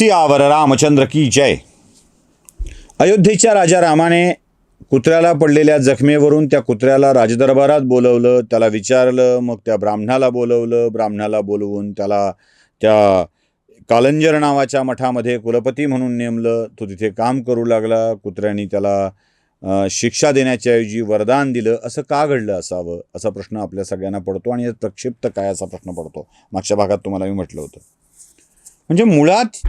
सियावर रामचंद्र की जय. अयोध्येच्या राजा रामाने कुत्र्याला पडलेल्या जखमेवरून त्या कुत्र्याला राजदरबारात बोलवलं, त्याला विचारलं, मग त्या ब्राह्मणाला बोलवलं, ब्राह्मणाला बोलवून त्याला त्या कालंजर नावाच्या मठामध्ये कुलपती म्हणून नेमलं. तो तिथे काम करू लागला. कुत्र्याने त्याला शिक्षा देण्याच्या ऐवजी वरदान दिलं. असं का घडलं असावं असा प्रश्न आपल्या सगळ्यांना पडतो आणि प्रक्षिप्त काय असा प्रश्न पडतो. मागच्या भागात तुम्हाला मी म्हटलं होतं. म्हणजे मुळात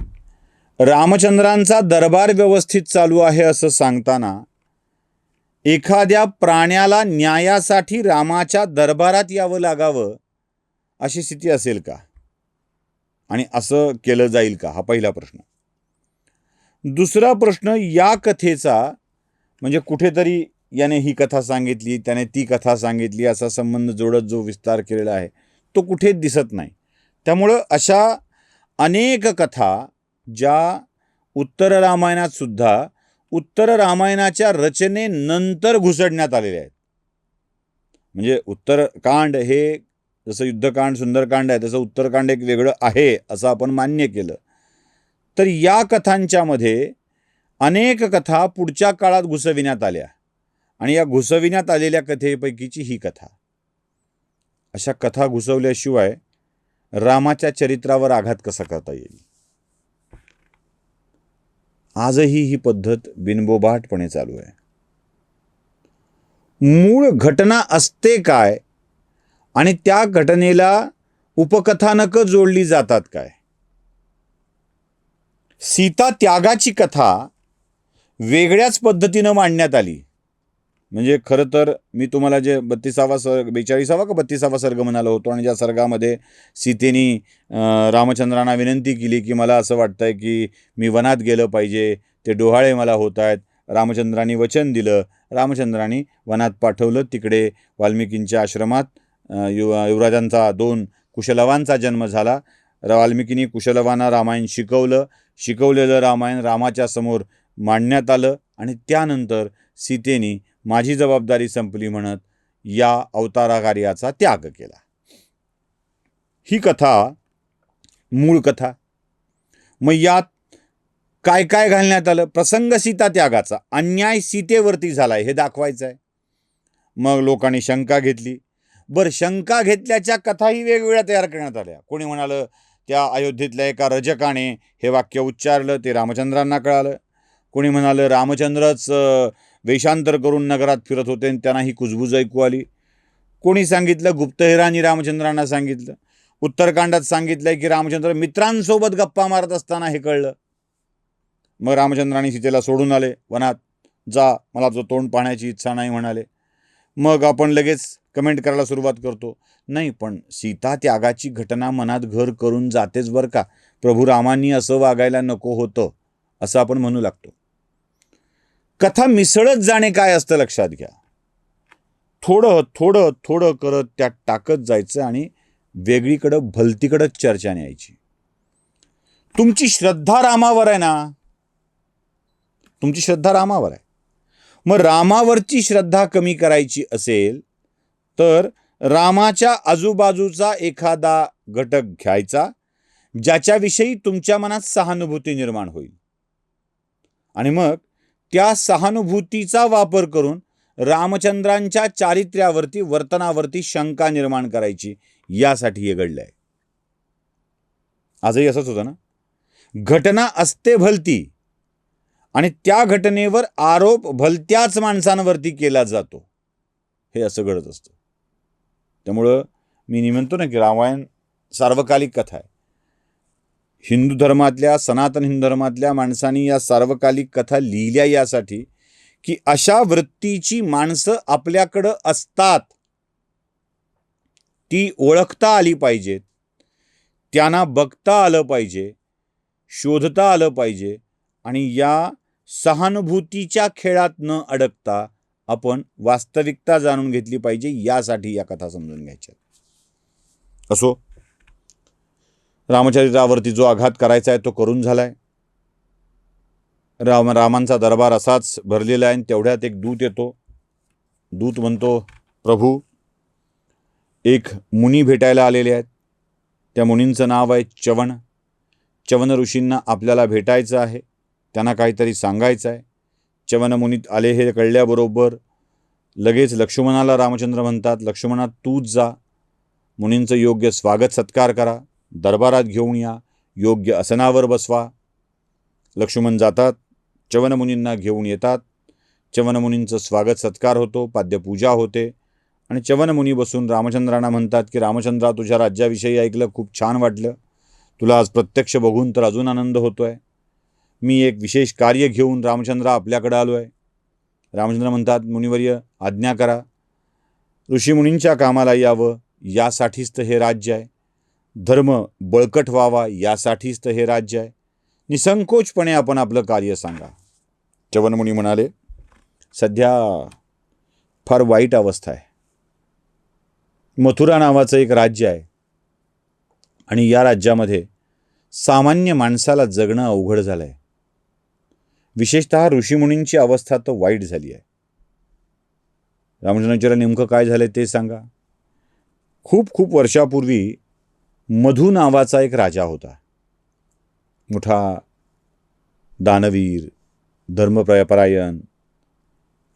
रामचंद्रांचा दरबार व्यवस्थित चालू आहे असं सांगताना एखाद्या प्राण्याला न्यायासाठी रामाच्या दरबारात यावं लागावं अशी स्थिती असेल का आणि असं केलं जाईल का, हा पहिला प्रश्न. दुसरा प्रश्न, या कथेचा म्हणजे कुठेतरी याने ही कथा सांगितली, त्याने ती कथा सांगितली असा संबंध जोडत जो विस्तार केलेला आहे तो कुठेच दिसत नाही. त्यामुळं अशा अनेक कथा ज्या उत्तर रामायणात सुद्धा उत्तर रामायणाच्या रचनेनंतर घुसडण्यात आलेले आहेत. म्हणजे उत्तरकांड हे जसं युद्धकांड सुंदरकांड आहे तसं उत्तरकांड एक वेगळं आहे असं आपण मान्य केलं तर या कथांच्यामध्ये अनेक कथा पुढच्या काळात घुसविण्यात आल्या आणि या घुसविण्यात आलेल्या कथेपैकीची ही कथा. अशा कथा घुसवल्याशिवाय रामाच्या चरित्रावर आघात कसा करता येईल. आजही ही पद्धत बिनबोभाटपणे चालू आहे. मूळ घटना असते काय आणि त्या घटनेला उपकथानकं जोडली जातात काय. सीता त्यागाची कथा वेगळ्याच पद्धतीनं मांडण्यात आली. म्हणजे खरं तर मी तुम्हाला जे 42वा का 32वा सर्ग म्हणालो होतो आणि ज्या सर्गामध्ये सीतेनी रामचंद्रांना विनंती केली की मला असं वाटतंय की मी वनात गेलं पाहिजे, ते डोहाळे मला होत आहेत. रामचंद्रांनी वचन दिलं, रामचंद्रांनी वनात पाठवलं. तिकडे वाल्मिकींच्या आश्रमात युवराजांचा 2 कुशलवांचा जन्म झाला. वाल्मिकींनी कुशलवांना रामायण शिकवलेलं रामायण रामाच्या समोर मांडण्यात आलं आणि त्यानंतर सीतेनी माझी जबाबदारी संपली म्हणत या अवताराकार्याचा त्याग केला. ही कथा मूळ कथा. मग यात काय काय घालण्यात आलं. प्रसंग सीता त्यागाचा, अन्याय सीतेवरती झालाय हे दाखवायचं आहे. मग लोकांनी शंका घेतली. बरं, शंका घेतल्याच्या कथाही वेगवेगळ्या तयार करण्यात आल्या. कोणी म्हणालं त्या अयोध्येतल्या एका रजकाने हे वाक्य उच्चारलं, ते रामचंद्रांना कळालं. कोणी म्हणालं रामचंद्रच वेषांतर करून नगरात फिरत होते आणि त्यांना ही कुजबूज ऐकू आली. कोणी सांगितलं गुप्तहेरांनी रामचंद्रांना सांगितलं. उत्तरकांडात सांगितलंय की रामचंद्र मित्रांसोबत गप्पा मारत असताना हे कळलं. मग रामचंद्रांनी सीतेला सोडून आले वनात. जा, मला तो तोंड पाहण्याची इच्छा नाही म्हणाले. मग आपण लगेच कमेंट करायला सुरुवात करतो, नाही पण सीता त्यागाची घटना मनात घर करून जातेच बरं का. प्रभू रामांनी असं वागायला नको होतं असं आपण म्हणू लागतो. कथा मिसळत जाणे काय असतं लक्षात घ्या. थोडं थोडं थोडं करत त्यात टाकत जायचं आणि वेगळीकडं भलतीकडं चर्चा न्यायची. तुमची श्रद्धा रामावर आहे ना, तुमची श्रद्धा रामावर आहे. मग रामावरची श्रद्धा कमी करायची असेल तर रामाच्या आजूबाजूचा एखादा घटक घ्यायचा ज्याच्याविषयी तुमच्या मनात सहानुभूती निर्माण होईल आणि मग त्या सहानुभूतीचा वापर करून रामचंद्रांच्या चारित्र्यावरती वर्तनावरती शंका निर्माण करायची. यासाठी हे घडलंय. आजही असंच होतं ना. घटना असते भलती आणि त्या घटनेवर आरोप भलत्याच माणसांवरती केला जातो. हे असं घडत असतं. त्यामुळं मी म्हणतो ना की रामायण सार्वकालिक कथा आहे. हिंदू धर्मातल्या सनातन हिंदू धर्मातल्या माणसांनी या सार्वकालिक कथा लिहिल्या यासाठी की अशा वृत्तीची माणसं आपल्याकडं असतात, ती ओळखता आली पाहिजेत, त्यांना बघता आलं पाहिजे, शोधता आलं पाहिजे आणि या सहानुभूतीच्या खेळात न अडकता आपण वास्तविकता जाणून घेतली पाहिजे. यासाठी या कथा समजून घ्यायच्या. असो, रामचरित्रावरती जो आघात करायचा आहे तो करून झालाय. रामांचा दरबार असाच भरलेला आहे. तेवढ्यात एक दूत येतो. दूत म्हणतो, प्रभू एक मुनी भेटायला आलेले आहेत. त्या मुनींचं नाव आहे च्यवन. च्यवन ऋषींना आपल्याला भेटायचं आहे, त्यांना काहीतरी सांगायचं आहे. च्यवन मुनी आले हे कळल्याबरोबर लगेच लक्ष्मणाला रामचंद्र म्हणतात, लक्ष्मणा तूच जा, मुनींचं योग्य स्वागत सत्कार करा, दरबारात घेऊन या, योग्य आसनावर बसवा. लक्ष्मण जातात, च्यवन मुनींना घेऊन येतात. च्यवन मुनींचं स्वागत सत्कार होतो, पाद्यपूजा होते आणि च्यवन मुनी बसून रामचंद्रांना म्हणतात की रामचंद्रा, तुझ्या राज्याविषयी ऐकलं, खूप छान वाटलं, तुला आज प्रत्यक्ष बघून तर अजून आनंद होतो आहे. मी एक विशेष कार्य घेऊन रामचंद्र आपल्याकडे आलो आहे. रामचंद्र म्हणतात, मुनिवर्य आज्ञा करा. ऋषीमुनींच्या कामाला यावं यासाठीच तर हे राज्य आहे, धर्म बळकट व्हावा यासाठीच तर हे राज्य आहे. निसंकोचपणे आपण आपलं कार्य सांगा. च्यवन मुनी म्हणाले, सध्या फार वाईट अवस्था आहे. मथुरा नावाचं एक राज्य आहे आणि या राज्यामध्ये सामान्य माणसाला जगणं अवघड झालं आहे. विशेषतः ऋषीमुनींची अवस्था तर वाईट झाली आहे. रामचंद्राचार्य, नेमकं काय झालंय ते सांगा. खूप वर्षापूर्वी मधु नावाचा एक राजा होता, मोठा दानवीर, धर्मपरायण.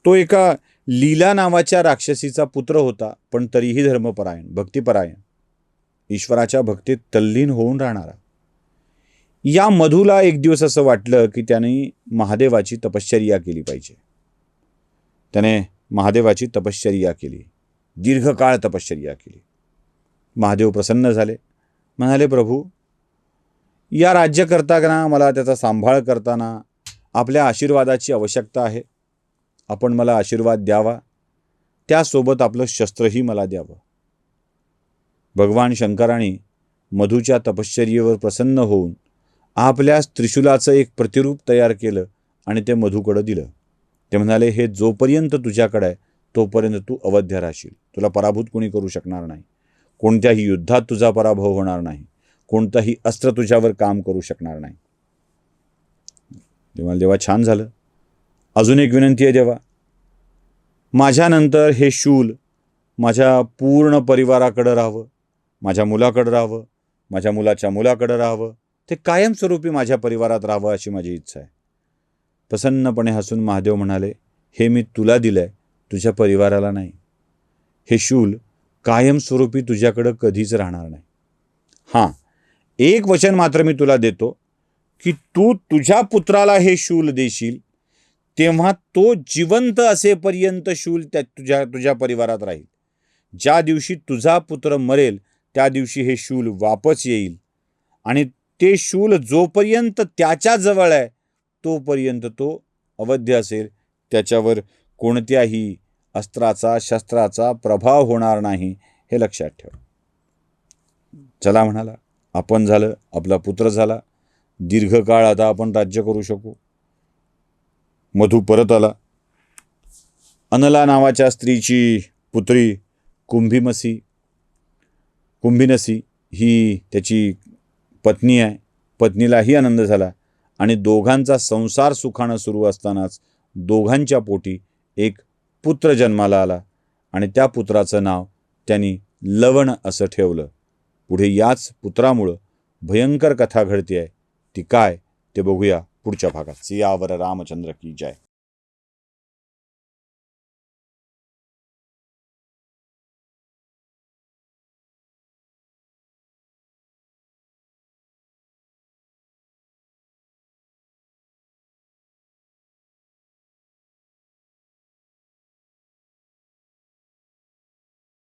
तो एका लीला नावाच्या राक्षसीचा पुत्र होता, पण तरीही धर्मपरायण, भक्तिपरायण, ईश्वराच्या भक्तीत तल्लीन होऊन राहणारा. या मधूला एक दिवस असं वाटलं की त्याने महादेवाची तपश्चर्या केली पाहिजे. त्याने महादेवाची तपश्चर्या केली, दीर्घकाळ तपश्चर्या केली. महादेव प्रसन्न झाले, म्हणाले, प्रभू, या राज्य करताना मला त्याचा सांभाळ करताना आपल्या आशीर्वादाची आवश्यकता आहे. आपण मला आशीर्वाद द्यावा, त्यासोबत आपलं शस्त्रही मला द्यावं. भगवान शंकराने मधूच्या तपश्चर्येवर प्रसन्न होऊन आपल्या त्रिशूलाचं एक प्रतिरूप तयार केलं आणि ते मधूकडं दिलं. ते म्हणाले, हे जोपर्यंत तुझ्याकडे आहे तोपर्यंत तू अवध्य राहशील. तुला पराभूत कोणी करू शकणार नाही. कोणत्याही युद्धात तुझा पराभव होणार नाही. कोणतंही अस्त्र तुझ्यावर काम करू शकणार नाही. तेव्हा देवा, छान झालं. अजून एक विनंती आहे देवा, माझ्यानंतर हे शूल माझ्या पूर्ण परिवाराकडं राहावं, माझ्या मुलाकडं राहावं, माझ्या मुलाच्या मुलाकडं राहावं, ते कायमस्वरूपी माझ्या परिवारात राहावं अशी माझी इच्छा आहे. प्रसन्नपणे हसून महादेव म्हणाले, हे मी तुला दिलंय, तुझ्या परिवाराला नाही. हे शूल कायमस्वरूपी तुझ्याकडं कधीच राहणार नाही. हां, एक वचन मात्र मी तुला देतो की तू तुझ्या पुत्राला हे शूल देशील तेव्हा तो जिवंत असेपर्यंत शूल तुझ्या परिवारात राहील. ज्या दिवशी तुझा पुत्र मरेल त्या दिवशी हे शूल वापस येईल आणि ते शूल जोपर्यंत त्याच्याजवळ आहे तोपर्यंत तो अवध्य असेल. त्याच्यावर कोणत्याही अस्त्राचा शस्त्राचा प्रभाव होणार नाही, हे लक्षात ठेव. चला म्हणाला, आपण झालं, आपला पुत्र झाला, दीर्घकाळ आता आपण राज्य करू शकू. मधू परत आला. अनला नावाच्या स्त्रीची पुत्री कुंभिनसी ही त्याची पत्नी आहे. पत्नीलाही आनंद झाला आणि दोघांचा संसार सुखानं सुरू असतानाच दोघांच्या पोटी एक पुत्र जन्माला आला आणि त्या पुत्राचं नाव त्यांनी लवण असं ठेवलं. पुढे याच पुत्रामुळं भयंकर कथा घडते आहे. ती काय ते बघूया पुढच्या भागात. सियावर रामचंद्र की जय.